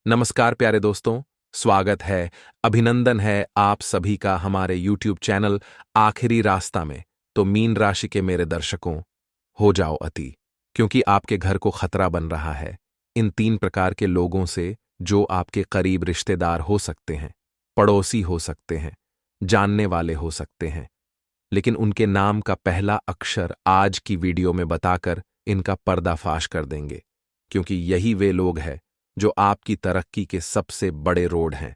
नमस्कार प्यारे दोस्तों, स्वागत है, अभिनंदन है आप सभी का हमारे YouTube चैनल आखिरी रास्ता में। तो मीन राशि के मेरे दर्शकों, हो जाओ अति, क्योंकि आपके घर को खतरा बन रहा है इन 3 प्रकार के लोगों से जो आपके करीब रिश्तेदार हो सकते हैं, पड़ोसी हो सकते हैं, जानने वाले हो सकते हैं। लेकिन उनके नाम का पहला अक्षर आज की वीडियो में बताकर इनका पर्दाफाश कर देंगे, क्योंकि यही वे लोग हैं जो आपकी तरक्की के सबसे बड़े रोड हैं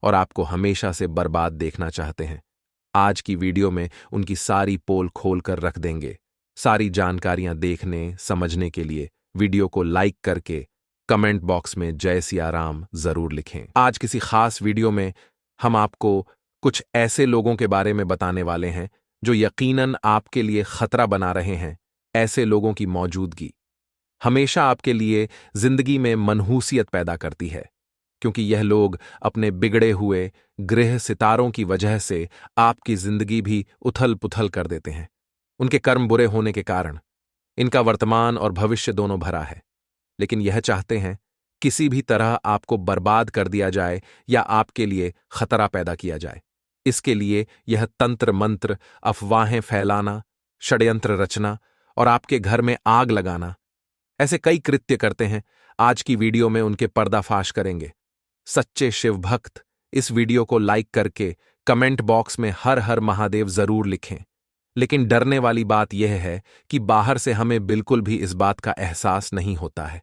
और आपको हमेशा से बर्बाद देखना चाहते हैं। आज की वीडियो में उनकी सारी पोल खोल कर रख देंगे। सारी जानकारियां देखने समझने के लिए वीडियो को लाइक करके कमेंट बॉक्स में जय सिया राम जरूर लिखें। आज किसी खास वीडियो में हम आपको कुछ ऐसे लोगों के बारे में बताने वाले हैं जो यकीनन आपके लिए खतरा बना रहे हैं। ऐसे लोगों की मौजूदगी हमेशा आपके लिए जिंदगी में मनहूसियत पैदा करती है, क्योंकि यह लोग अपने बिगड़े हुए गृह सितारों की वजह से आपकी जिंदगी भी उथल पुथल कर देते हैं। उनके कर्म बुरे होने के कारण इनका वर्तमान और भविष्य दोनों भरा है, लेकिन यह चाहते हैं किसी भी तरह आपको बर्बाद कर दिया जाए या आपके लिए खतरा पैदा किया जाए। इसके लिए यह तंत्र मंत्र, अफवाहें फैलाना, षड्यंत्र रचना और आपके घर में आग लगाना, ऐसे कई कृत्य करते हैं। आज की वीडियो में उनके पर्दाफाश करेंगे। सच्चे शिव भक्त इस वीडियो को लाइक करके कमेंट बॉक्स में हर हर महादेव जरूर लिखें। लेकिन डरने वाली बात यह है कि बाहर से हमें बिल्कुल भी इस बात का एहसास नहीं होता है,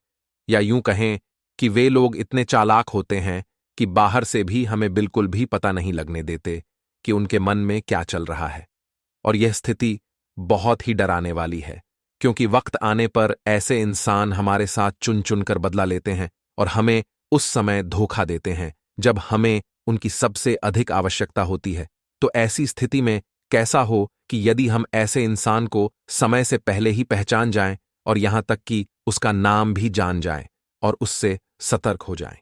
या यूं कहें कि वे लोग इतने चालाक होते हैं कि बाहर से भी हमें बिल्कुल भी पता नहीं लगने देते कि उनके मन में क्या चल रहा है। और यह स्थिति बहुत ही डराने वाली है, क्योंकि वक्त आने पर ऐसे इंसान हमारे साथ चुन चुन कर बदला लेते हैं और हमें उस समय धोखा देते हैं जब हमें उनकी सबसे अधिक आवश्यकता होती है। तो ऐसी स्थिति में कैसा हो कि यदि हम ऐसे इंसान को समय से पहले ही पहचान जाएं और यहां तक कि उसका नाम भी जान जाएं और उससे सतर्क हो जाएं।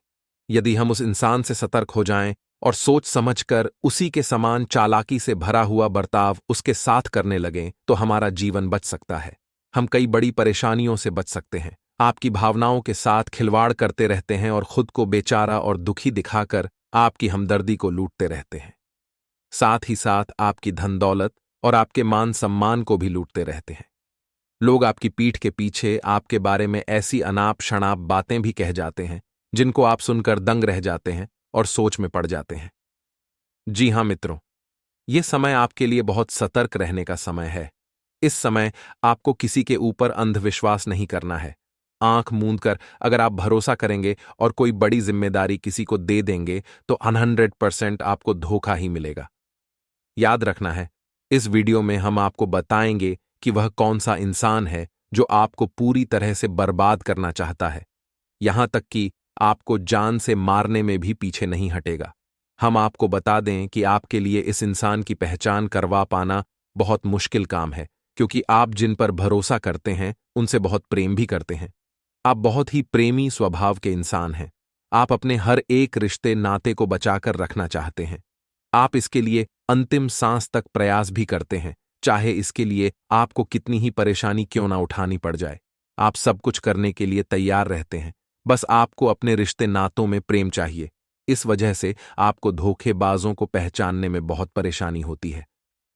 यदि हम उस इंसान से सतर्क हो जाएं और सोच समझकर उसी के समान चालाकी से भरा हुआ बर्ताव उसके साथ करने लगें, तो हमारा जीवन बच सकता है। हम कई बड़ी परेशानियों से बच सकते हैं। आपकी भावनाओं के साथ खिलवाड़ करते रहते हैं और खुद को बेचारा और दुखी दिखाकर आपकी हमदर्दी को लूटते रहते हैं। साथ ही साथ आपकी धन दौलत और आपके मान सम्मान को भी लूटते रहते हैं। लोग आपकी पीठ के पीछे आपके बारे में ऐसी अनाप शनाप बातें भी कह जाते हैं जिनको आप सुनकर दंग रह जाते हैं और सोच में पड़ जाते हैं। जी हां मित्रों, यह समय आपके लिए बहुत सतर्क रहने का समय है। इस समय आपको किसी के ऊपर अंधविश्वास नहीं करना है। आंख मूंद कर अगर आप भरोसा करेंगे और कोई बड़ी जिम्मेदारी किसी को दे देंगे तो 100% आपको धोखा ही मिलेगा। याद रखना है, इस वीडियो में हम आपको बताएंगे कि वह कौन सा इंसान है जो आपको पूरी तरह से बर्बाद करना चाहता है, यहां तक कि आपको जान से मारने में भी पीछे नहीं हटेगा। हम आपको बता दें कि आपके लिए इस इंसान की पहचान करवा पाना बहुत मुश्किल काम है, क्योंकि आप जिन पर भरोसा करते हैं उनसे बहुत प्रेम भी करते हैं। आप बहुत ही प्रेमी स्वभाव के इंसान हैं। आप अपने हर एक रिश्ते नाते को बचाकर रखना चाहते हैं। आप इसके लिए अंतिम सांस तक प्रयास भी करते हैं, चाहे इसके लिए आपको कितनी ही परेशानी क्यों ना उठानी पड़ जाए। आप सब कुछ करने के लिए तैयार रहते हैं, बस आपको अपने रिश्ते नातों में प्रेम चाहिए। इस वजह से आपको धोखेबाजों को पहचानने में बहुत परेशानी होती है।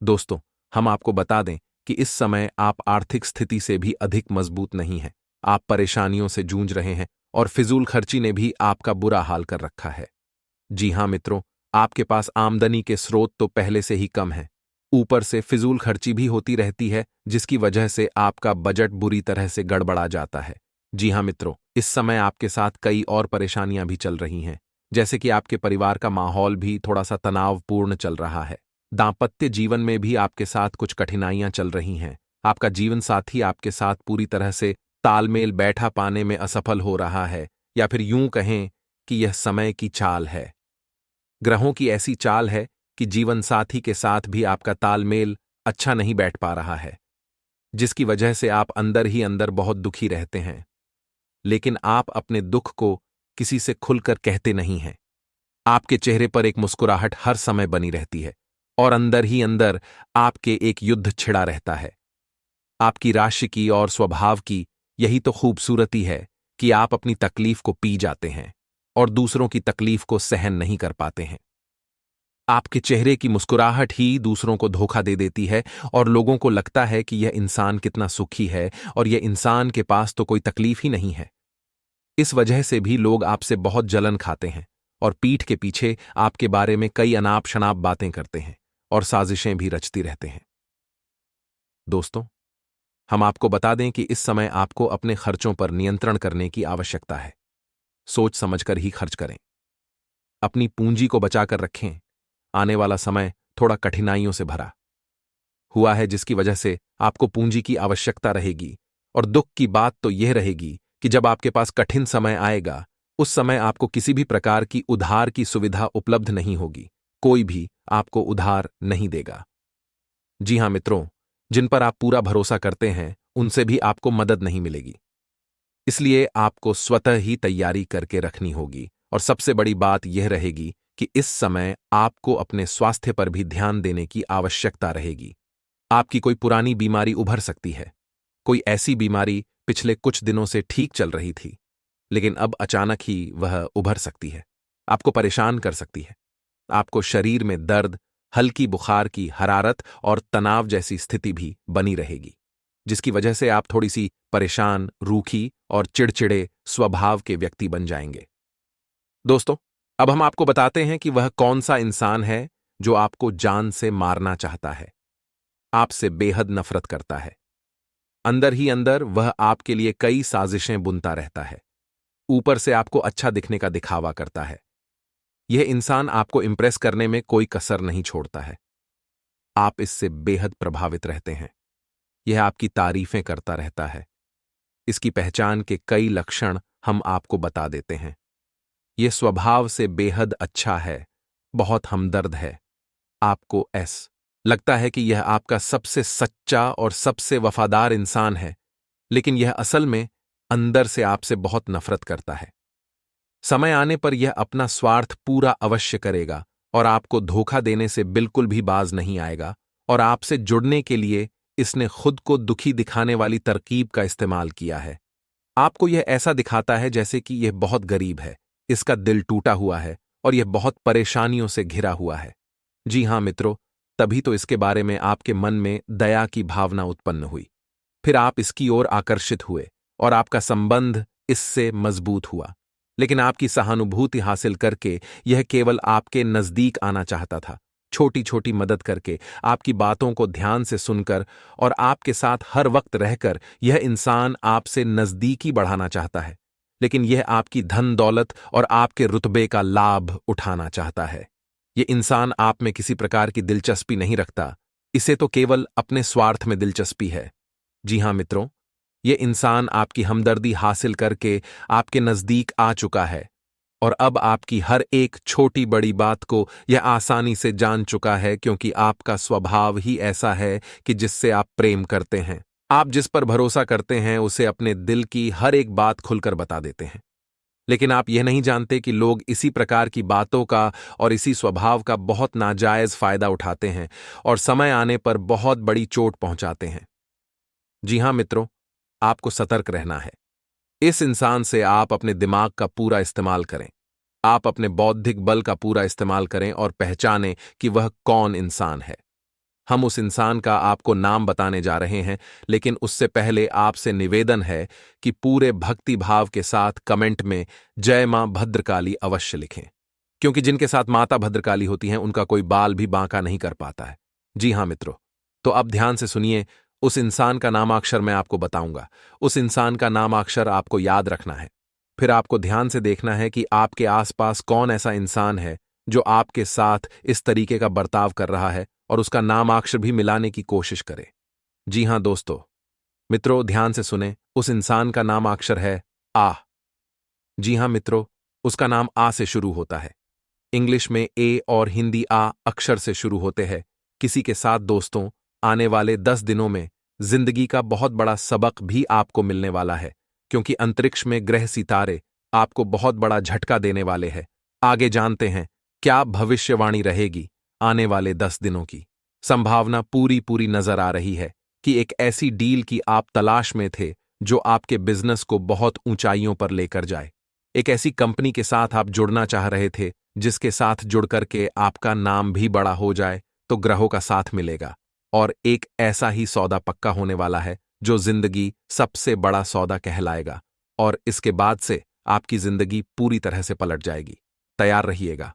दोस्तों, हम आपको बता दें कि इस समय आप आर्थिक स्थिति से भी अधिक मजबूत नहीं हैं। आप परेशानियों से जूझ रहे हैं और फिजूल खर्ची ने भी आपका बुरा हाल कर रखा है। जी हां मित्रों, आपके पास आमदनी के स्रोत तो पहले से ही कम है, ऊपर से फिजूल खर्ची भी होती रहती है, जिसकी वजह से आपका बजट बुरी तरह से गड़बड़ा जाता है। जी हां मित्रों, इस समय आपके साथ कई और परेशानियां भी चल रही हैं, जैसे कि आपके परिवार का माहौल भी थोड़ा सा तनावपूर्ण चल रहा है। दांपत्य जीवन में भी आपके साथ कुछ कठिनाइयां चल रही हैं। आपका जीवन साथी आपके साथ पूरी तरह से तालमेल बैठा पाने में असफल हो रहा है, या फिर यूं कहें कि यह समय की चाल है। ग्रहों की ऐसी चाल है कि जीवन साथी के साथ भी आपका तालमेल अच्छा नहीं बैठ पा रहा है, जिसकी वजह से आप अंदर ही अंदर बहुत दुखी रहते हैं। लेकिन आप अपने दुख को किसी से खुलकर कहते नहीं हैं। आपके चेहरे पर एक मुस्कुराहट हर समय बनी रहती है और अंदर ही अंदर आपके एक युद्ध छिड़ा रहता है। आपकी राशि की और स्वभाव की यही तो खूबसूरती है कि आप अपनी तकलीफ को पी जाते हैं। और दूसरों की तकलीफ को सहन नहीं कर पाते हैं। आपके चेहरे की मुस्कुराहट ही दूसरों को धोखा दे देती है और लोगों को लगता है कि यह इंसान कितना सुखी है और यह इंसान के पास तो कोई तकलीफ ही नहीं है। इस वजह से भी लोग आपसे बहुत जलन खाते हैं और पीठ के पीछे आपके बारे में कई अनाप शनाप बातें करते हैं और साजिशें भी रचती रहते हैं। दोस्तों, हम आपको बता दें कि इस समय आपको अपने खर्चों पर नियंत्रण करने की आवश्यकता है। सोच समझकर ही खर्च करें। अपनी पूंजी को बचाकर रखें। आने वाला समय थोड़ा कठिनाइयों से भरा हुआ है, जिसकी वजह से आपको पूंजी की आवश्यकता रहेगी। और दुख की बात तो यह रहेगी कि जब आपके पास कठिन समय आएगा, उस समय आपको किसी भी प्रकार की उधार की सुविधा उपलब्ध नहीं होगी। कोई भी आपको उधार नहीं देगा। जी हां मित्रों, जिन पर आप पूरा भरोसा करते हैं, उनसे भी आपको मदद नहीं मिलेगी। इसलिए आपको स्वतः ही तैयारी करके रखनी होगी। और सबसे बड़ी बात यह रहेगी कि इस समय आपको अपने स्वास्थ्य पर भी ध्यान देने की आवश्यकता रहेगी। आपकी कोई पुरानी बीमारी उभर सकती है। कोई ऐसी बीमारी पिछले कुछ दिनों से ठीक चल रही थी, लेकिन अब अचानक ही वह उभर सकती है, आपको परेशान कर सकती है। आपको शरीर में दर्द, हल्की बुखार की हरारत और तनाव जैसी स्थिति भी बनी रहेगी, जिसकी वजह से आप थोड़ी सी परेशान, रूखी और चिड़चिड़े स्वभाव के व्यक्ति बन जाएंगे। दोस्तों, अब हम आपको बताते हैं कि वह कौन सा इंसान है जो आपको जान से मारना चाहता है, आपसे बेहद नफरत करता है। अंदर ही अंदर वह आपके लिए कई साजिशें बुनता रहता है। ऊपर से आपको अच्छा दिखने का दिखावा करता है। यह इंसान आपको इंप्रेस करने में कोई कसर नहीं छोड़ता है। आप इससे बेहद प्रभावित रहते हैं। यह आपकी तारीफें करता रहता है। इसकी पहचान के कई लक्षण हम आपको बता देते हैं। यह स्वभाव से बेहद अच्छा है, बहुत हमदर्द है। आपको लगता है कि यह आपका सबसे सच्चा और सबसे वफादार इंसान है, लेकिन यह असल में अंदर से आपसे बहुत नफरत करता है। समय आने पर यह अपना स्वार्थ पूरा अवश्य करेगा और आपको धोखा देने से बिल्कुल भी बाज नहीं आएगा। और आपसे जुड़ने के लिए इसने खुद को दुखी दिखाने वाली तरकीब का इस्तेमाल किया है। आपको यह ऐसा दिखाता है जैसे कि यह बहुत गरीब है, इसका दिल टूटा हुआ है और यह बहुत परेशानियों से घिरा हुआ है। जी हां मित्रों, तभी तो इसके बारे में आपके मन में दया की भावना उत्पन्न हुई। फिर आप इसकी ओर आकर्षित हुए और आपका संबंध इससे मजबूत हुआ। लेकिन आपकी सहानुभूति हासिल करके यह केवल आपके नजदीक आना चाहता था, छोटी छोटी मदद करके, आपकी बातों को ध्यान से सुनकर और आपके साथ हर वक्त रहकर यह इंसान आपसे नजदीकी बढ़ाना चाहता है। लेकिन यह आपकी धन दौलत और आपके रुतबे का लाभ उठाना चाहता है। यह इंसान आप में किसी प्रकार की दिलचस्पी नहीं रखता, इसे तो केवल अपने स्वार्थ में दिलचस्पी है। जी हां मित्रों, यह इंसान आपकी हमदर्दी हासिल करके आपके नजदीक आ चुका है और अब आपकी हर एक छोटी बड़ी बात को यह आसानी से जान चुका है, क्योंकि आपका स्वभाव ही ऐसा है कि जिससे आप प्रेम करते हैं। आप जिस पर भरोसा करते हैं उसे अपने दिल की हर एक बात खुलकर बता देते हैं। लेकिन आप यह नहीं जानते कि लोग इसी प्रकार की बातों का और इसी स्वभाव का बहुत नाजायज फायदा उठाते हैं और समय आने पर बहुत बड़ी चोट पहुंचाते हैं। जी हां मित्रों, आपको सतर्क रहना है। इस इंसान से आप अपने दिमाग का पूरा इस्तेमाल करें। आप अपने बौद्धिक बल का पूरा इस्तेमाल करें और पहचानें कि वह कौन इंसान है। हम उस इंसान का आपको नाम बताने जा रहे हैं, लेकिन उससे पहले आपसे निवेदन है कि पूरे भक्ति भाव के साथ कमेंट में जय मां भद्रकाली अवश्य लिखें, क्योंकि जिनके साथ माता भद्रकाली होती हैं उनका कोई बाल भी बांका नहीं कर पाता है। जी हां मित्रों, तो अब ध्यान से सुनिए। उस इंसान का नामाक्षर मैं आपको बताऊंगा। उस इंसान का नामाक्षर आपको याद रखना है। फिर आपको ध्यान से देखना है कि आपके आसपास कौन ऐसा इंसान है जो आपके साथ इस तरीके का बर्ताव कर रहा है, और उसका नामाक्षर भी मिलाने की कोशिश करें। जी हां दोस्तों, मित्रों ध्यान से सुने। उस इंसान का नामाक्षर है आ। जी हां मित्रों, उसका नाम आ से शुरू होता है। इंग्लिश में ए और हिंदी आ अक्षर से शुरू होते हैं। किसी के साथ दोस्तों, आने वाले 10 दिनों में जिंदगी का बहुत बड़ा सबक भी आपको मिलने वाला है, क्योंकि अंतरिक्ष में ग्रह सितारे आपको बहुत बड़ा झटका देने वाले हैं। आगे जानते हैं क्या भविष्यवाणी रहेगी आने वाले 10 दिनों की। संभावना पूरी पूरी नजर आ रही है कि एक ऐसी डील की आप तलाश में थे जो आपके बिजनेस को बहुत ऊंचाइयों पर लेकर जाए। एक ऐसी कंपनी के साथ आप जुड़ना चाह रहे थे जिसके साथ जुड़ करके आपका नाम भी बड़ा हो जाए, तो ग्रहों का साथ मिलेगा और एक ऐसा ही सौदा पक्का होने वाला है जो जिंदगी सबसे बड़ा सौदा कहलाएगा। और इसके बाद से आपकी जिंदगी पूरी तरह से पलट जाएगी। तैयार रहिएगा।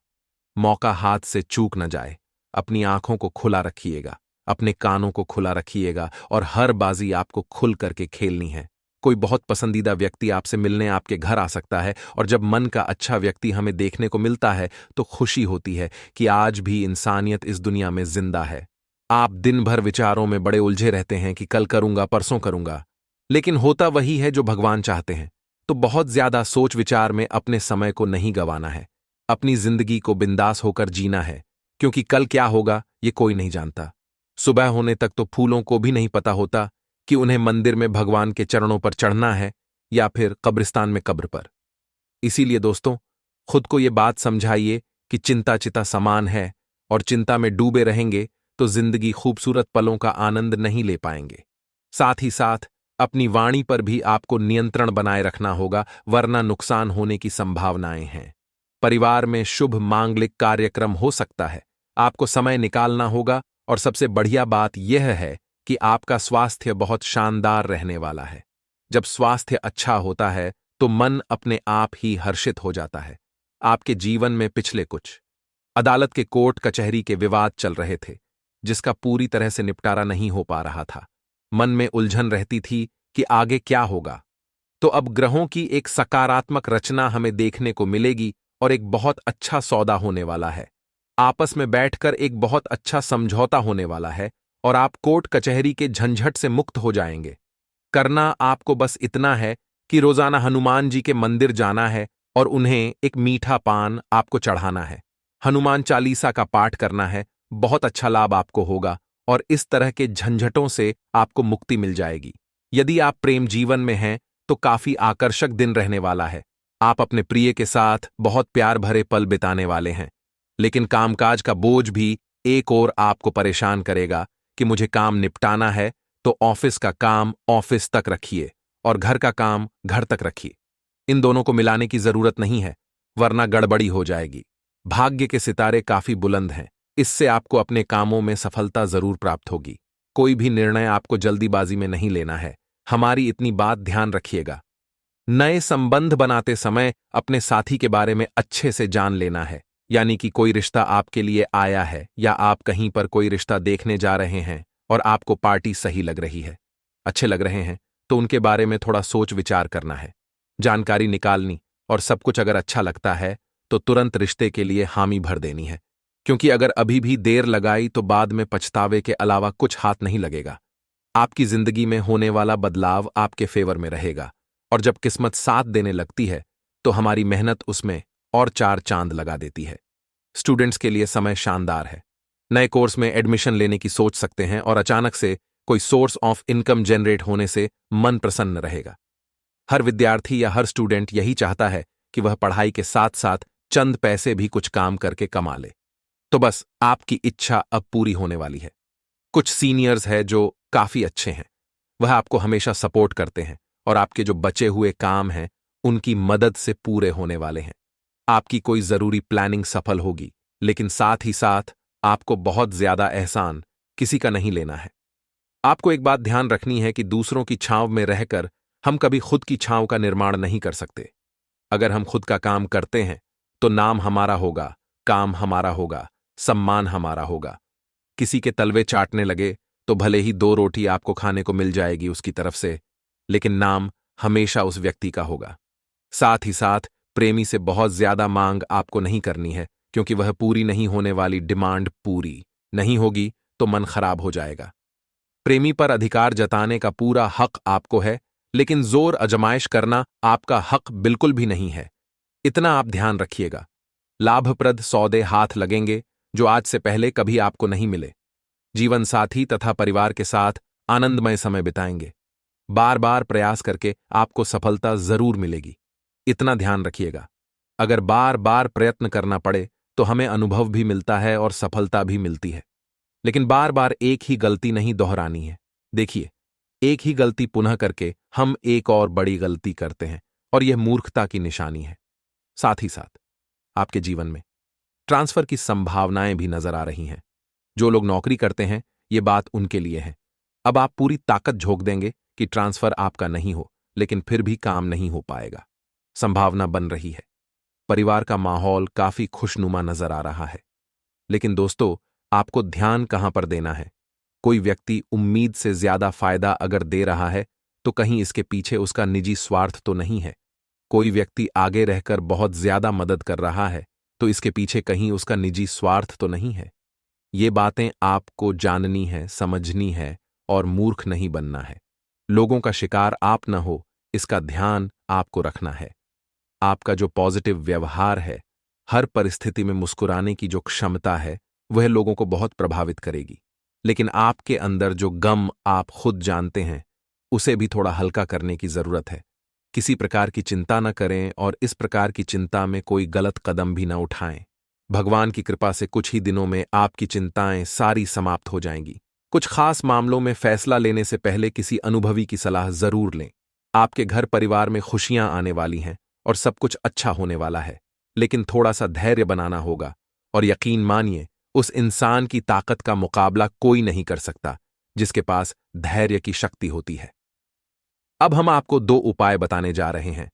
मौका हाथ से चूक न जाए। अपनी आंखों को खुला रखिएगा, अपने कानों को खुला रखिएगा और हर बाजी आपको खुल करके खेलनी है। कोई बहुत पसंदीदा व्यक्ति आपसे मिलने आपके घर आ सकता है और जब मन का अच्छा व्यक्ति हमें देखने को मिलता है तो खुशी होती है कि आज भी इंसानियत इस दुनिया में जिंदा है। आप दिन भर विचारों में बड़े उलझे रहते हैं कि कल करूंगा, परसों करूंगा, लेकिन होता वही है जो भगवान चाहते हैं। तो बहुत ज्यादा सोच विचार में अपने समय को नहीं गंवाना है। अपनी जिंदगी को बिंदास होकर जीना है, क्योंकि कल क्या होगा ये कोई नहीं जानता। सुबह होने तक तो फूलों को भी नहीं पता होता कि उन्हें मंदिर में भगवान के चरणों पर चढ़ना है या फिर कब्रिस्तान में कब्र पर। इसीलिए दोस्तों, खुद को ये बात समझाइए कि चिंता चिता समान है और चिंता में डूबे रहेंगे तो जिंदगी खूबसूरत पलों का आनंद नहीं ले पाएंगे। साथ ही साथ अपनी वाणी पर भी आपको नियंत्रण बनाए रखना होगा, वरना नुकसान होने की संभावनाएं हैं। परिवार में शुभ मांगलिक कार्यक्रम हो सकता है, आपको समय निकालना होगा और सबसे बढ़िया बात यह है कि आपका स्वास्थ्य बहुत शानदार रहने वाला है। जब स्वास्थ्य अच्छा होता है तो मन अपने आप ही हर्षित हो जाता है। आपके जीवन में पिछले कुछ अदालत के कोर्ट कचहरी के विवाद चल रहे थे, जिसका पूरी तरह से निपटारा नहीं हो पा रहा था। मन में उलझन रहती थी कि आगे क्या होगा। तो अब ग्रहों की एक सकारात्मक रचना हमें देखने को मिलेगी और एक बहुत अच्छा सौदा होने वाला है। आपस में बैठकर एक बहुत अच्छा समझौता होने वाला है और आप कोर्ट कचहरी के झंझट से मुक्त हो जाएंगे। करना आपको बस इतना है कि रोजाना हनुमान जी के मंदिर जाना है और उन्हें एक मीठा पान आपको चढ़ाना है। हनुमान चालीसा का पाठ करना है, बहुत अच्छा लाभ आपको होगा और इस तरह के झंझटों से आपको मुक्ति मिल जाएगी। यदि आप प्रेम जीवन में हैं तो काफी आकर्षक दिन रहने वाला है। आप अपने प्रिय के साथ बहुत प्यार भरे पल बिताने वाले हैं, लेकिन कामकाज का बोझ भी एक और आपको परेशान करेगा कि मुझे काम निपटाना है, तो ऑफिस का काम ऑफिस तक रखिए और घर का काम घर तक रखिए। इन दोनों को मिलाने की जरूरत नहीं है, वरना गड़बड़ी हो जाएगी। भाग्य के सितारे काफी बुलंद हैं, इससे आपको अपने कामों में सफलता जरूर प्राप्त होगी। कोई भी निर्णय आपको जल्दीबाजी में नहीं लेना है, हमारी इतनी बात ध्यान रखिएगा। नए संबंध बनाते समय अपने साथी के बारे में अच्छे से जान लेना है, यानी कि कोई रिश्ता आपके लिए आया है या आप कहीं पर कोई रिश्ता देखने जा रहे हैं और आपको पार्टी सही लग रही है, अच्छे लग रहे हैं, तो उनके बारे में थोड़ा सोच विचार करना है, जानकारी निकालनी, और सब कुछ अगर अच्छा लगता है तो तुरंत रिश्ते के लिए हामी भर देनी है, क्योंकि अगर अभी भी देर लगाई तो बाद में पछतावे के अलावा कुछ हाथ नहीं लगेगा। आपकी जिंदगी में होने वाला बदलाव आपके फेवर में रहेगा और जब किस्मत साथ देने लगती है तो हमारी मेहनत उसमें और चार चांद लगा देती है। स्टूडेंट्स के लिए समय शानदार है। नए कोर्स में एडमिशन लेने की सोच सकते हैं और अचानक से कोई सोर्स ऑफ इनकम जनरेट होने से मन प्रसन्न रहेगा। हर विद्यार्थी या हर स्टूडेंट यही चाहता है कि वह पढ़ाई के साथ साथ चंद पैसे भी कुछ काम करके कमा ले। तो बस आपकी इच्छा अब पूरी होने वाली है। कुछ सीनियर्स हैं जो काफी अच्छे हैं, वह आपको हमेशा सपोर्ट करते हैं और आपके जो बचे हुए काम हैं उनकी मदद से पूरे होने वाले हैं। आपकी कोई जरूरी प्लानिंग सफल होगी, लेकिन साथ ही साथ आपको बहुत ज्यादा एहसान किसी का नहीं लेना है। आपको एक बात ध्यान रखनी है कि दूसरों की छांव में रहकर हम कभी खुद की छांव का निर्माण नहीं कर सकते। अगर हम खुद का काम करते हैं तो नाम हमारा होगा, काम हमारा होगा, सम्मान हमारा होगा। किसी के तलवे चाटने लगे तो भले ही 2 रोटी आपको खाने को मिल जाएगी उसकी तरफ से, लेकिन नाम हमेशा उस व्यक्ति का होगा। साथ ही साथ प्रेमी से बहुत ज्यादा मांग आपको नहीं करनी है, क्योंकि वह पूरी नहीं होने वाली डिमांड पूरी नहीं होगी तो मन खराब हो जाएगा। प्रेमी पर अधिकार जताने का पूरा हक आपको है, लेकिन जोर अजमाइश करना आपका हक बिल्कुल भी नहीं है। इतना आप ध्यान रखिएगा। लाभप्रद सौदे हाथ लगेंगे जो आज से पहले कभी आपको नहीं मिले। जीवन साथी तथा परिवार के साथ आनंदमय समय बिताएंगे। बार बार प्रयास करके आपको सफलता जरूर मिलेगी, इतना ध्यान रखिएगा। अगर बार बार प्रयत्न करना पड़े तो हमें अनुभव भी मिलता है और सफलता भी मिलती है, लेकिन बार बार एक ही गलती नहीं दोहरानी है। देखिए, एक ही गलती पुनः करके हम एक और बड़ी गलती करते हैं और यह मूर्खता की निशानी है। साथ ही साथ आपके जीवन में ट्रांसफर की संभावनाएं भी नजर आ रही हैं। जो लोग नौकरी करते हैं, ये बात उनके लिए है। अब आप पूरी ताकत झोंक देंगे कि ट्रांसफर आपका नहीं हो, लेकिन फिर भी काम नहीं हो पाएगा। संभावना बन रही है। परिवार का माहौल काफी खुशनुमा नजर आ रहा है। लेकिन दोस्तों, आपको ध्यान कहां पर देना है? कोई व्यक्ति उम्मीद से ज्यादा फायदा अगर दे रहा है, तो कहीं इसके पीछे उसका निजी स्वार्थ तो नहीं है। कोई व्यक्ति आगे रहकर बहुत ज्यादा मदद कर रहा है, तो इसके पीछे कहीं उसका निजी स्वार्थ तो नहीं है। ये बातें आपको जाननी है, समझनी है और मूर्ख नहीं बनना है। लोगों का शिकार आप न हो, इसका ध्यान आपको रखना है। आपका जो पॉजिटिव व्यवहार है, हर परिस्थिति में मुस्कुराने की जो क्षमता है, वह लोगों को बहुत प्रभावित करेगी। लेकिन आपके अंदर जो गम आप खुद जानते हैं, उसे भी थोड़ा हल्का करने की जरूरत है। किसी प्रकार की चिंता न करें और इस प्रकार की चिंता में कोई गलत कदम भी न उठाएं। भगवान की कृपा से कुछ ही दिनों में आपकी चिंताएं सारी समाप्त हो जाएंगी। कुछ खास मामलों में फैसला लेने से पहले किसी अनुभवी की सलाह जरूर लें। आपके घर परिवार में खुशियां आने वाली हैं और सब कुछ अच्छा होने वाला है, लेकिन थोड़ा सा धैर्य बनाना होगा। और यकीन मानिए, उस इंसान की ताकत का मुकाबला कोई नहीं कर सकता जिसके पास धैर्य की शक्ति होती है। अब हम आपको 2 उपाय बताने जा रहे हैं।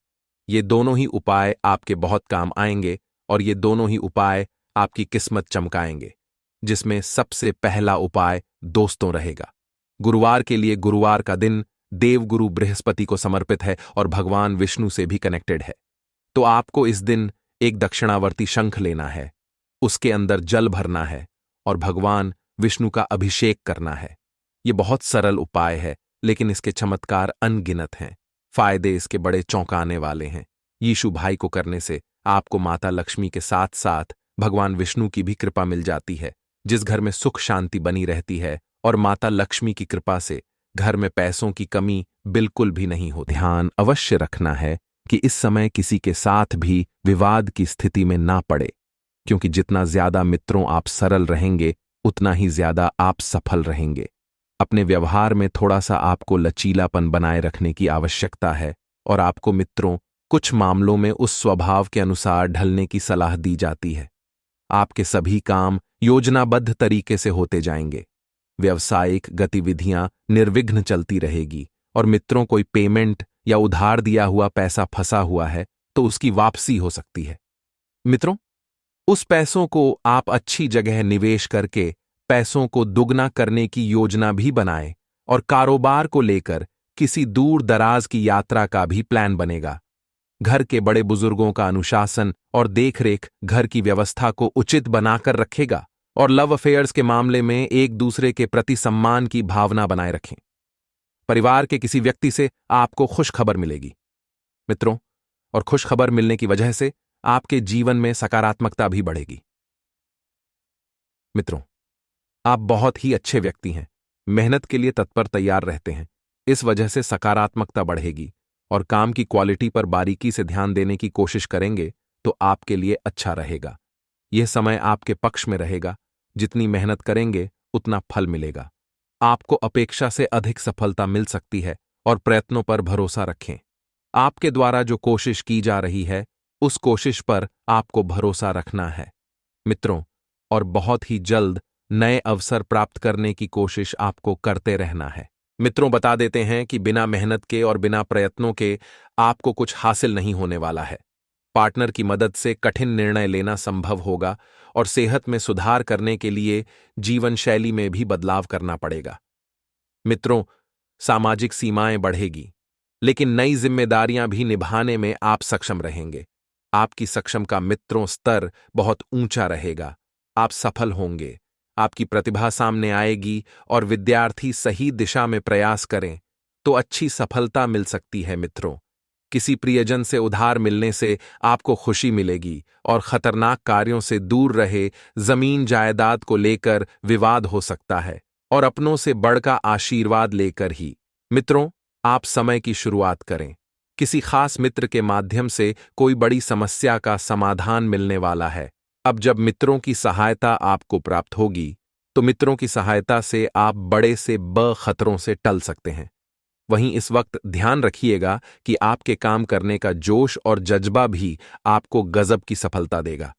ये दोनों ही उपाय आपके बहुत काम आएंगे और ये दोनों ही उपाय आपकी किस्मत चमकाएंगे। जिसमें सबसे पहला उपाय दोस्तों रहेगा। गुरुवार के लिए गुरुवार का दिन देवगुरु बृहस्पति को समर्पित है और भगवान विष्णु से भी कनेक्टेड है। तो आपको इस दिन एक दक्षिणावर्ती शंख लेना है, उसके अंदर जल भरना है और भगवान विष्णु का अभिषेक करना है। ये बहुत सरल उपाय है, लेकिन इसके चमत्कार अनगिनत हैं। फायदे इसके बड़े चौंकाने वाले हैं। यीशु भाई को करने से आपको माता लक्ष्मी के साथ साथ भगवान विष्णु की भी कृपा मिल जाती है। जिस घर में सुख शांति बनी रहती है और माता लक्ष्मी की कृपा से घर में पैसों की कमी बिल्कुल भी नहीं होती। ध्यान अवश्य रखना है कि इस समय किसी के साथ भी विवाद की स्थिति में ना पड़े, क्योंकि जितना ज्यादा मित्रों आप सरल रहेंगे, उतना ही ज्यादा आप सफल रहेंगे। अपने व्यवहार में थोड़ा सा आपको लचीलापन बनाए रखने की आवश्यकता है और आपको मित्रों कुछ मामलों में उस स्वभाव के अनुसार ढलने की सलाह दी जाती है। आपके सभी काम योजनाबद्ध तरीके से होते जाएंगे। व्यावसायिक गतिविधियां निर्विघ्न चलती रहेगी और मित्रों कोई पेमेंट या उधार दिया हुआ पैसा फंसा हुआ है तो उसकी वापसी हो सकती है। मित्रों, उस पैसों को आप अच्छी जगह निवेश करके पैसों को दुगना करने की योजना भी बनाएं और कारोबार को लेकर किसी दूर दराज की यात्रा का भी प्लान बनेगा। घर के बड़े बुजुर्गों का अनुशासन और देखरेख घर की व्यवस्था को उचित बनाकर रखेगा और लव अफेयर्स के मामले में एक दूसरे के प्रति सम्मान की भावना बनाए रखें। परिवार के किसी व्यक्ति से आपको खुशखबर मिलेगी मित्रों, और खुशखबर मिलने की वजह से आपके जीवन में सकारात्मकता भी बढ़ेगी। मित्रों, आप बहुत ही अच्छे व्यक्ति हैं, मेहनत के लिए तत्पर तैयार रहते हैं। इस वजह से सकारात्मकता बढ़ेगी और काम की क्वालिटी पर बारीकी से ध्यान देने की कोशिश करेंगे तो आपके लिए अच्छा रहेगा। यह समय आपके पक्ष में रहेगा। जितनी मेहनत करेंगे उतना फल मिलेगा। आपको अपेक्षा से अधिक सफलता मिल सकती है और प्रयत्नों पर भरोसा रखें। आपके द्वारा जो कोशिश की जा रही है, उस कोशिश पर आपको भरोसा रखना है मित्रों, और बहुत ही जल्द नए अवसर प्राप्त करने की कोशिश आपको करते रहना है। मित्रों, बता देते हैं कि बिना मेहनत के और बिना प्रयत्नों के आपको कुछ हासिल नहीं होने वाला है। पार्टनर की मदद से कठिन निर्णय लेना संभव होगा और सेहत में सुधार करने के लिए जीवन शैली में भी बदलाव करना पड़ेगा। मित्रों, सामाजिक सीमाएं बढ़ेगी, लेकिन नई जिम्मेदारियां भी निभाने में आप सक्षम रहेंगे। आपकी सक्षम का मित्रों स्तर बहुत ऊंचा रहेगा। आप सफल होंगे। आपकी प्रतिभा सामने आएगी और विद्यार्थी सही दिशा में प्रयास करें तो अच्छी सफलता मिल सकती है। मित्रों, किसी प्रियजन से उधार मिलने से आपको खुशी मिलेगी और खतरनाक कार्यों से दूर रहे। जमीन जायदाद को लेकर विवाद हो सकता है और अपनों से बढ़कर आशीर्वाद लेकर ही मित्रों आप समय की शुरुआत करें। किसी खास मित्र के माध्यम से कोई बड़ी समस्या का समाधान मिलने वाला है। अब जब मित्रों की सहायता आपको प्राप्त होगी तो मित्रों की सहायता से आप बड़े से बड़े खतरों से टल सकते हैं। वहीं इस वक्त ध्यान रखिएगा कि आपके काम करने का जोश और जज्बा भी आपको गजब की सफलता देगा।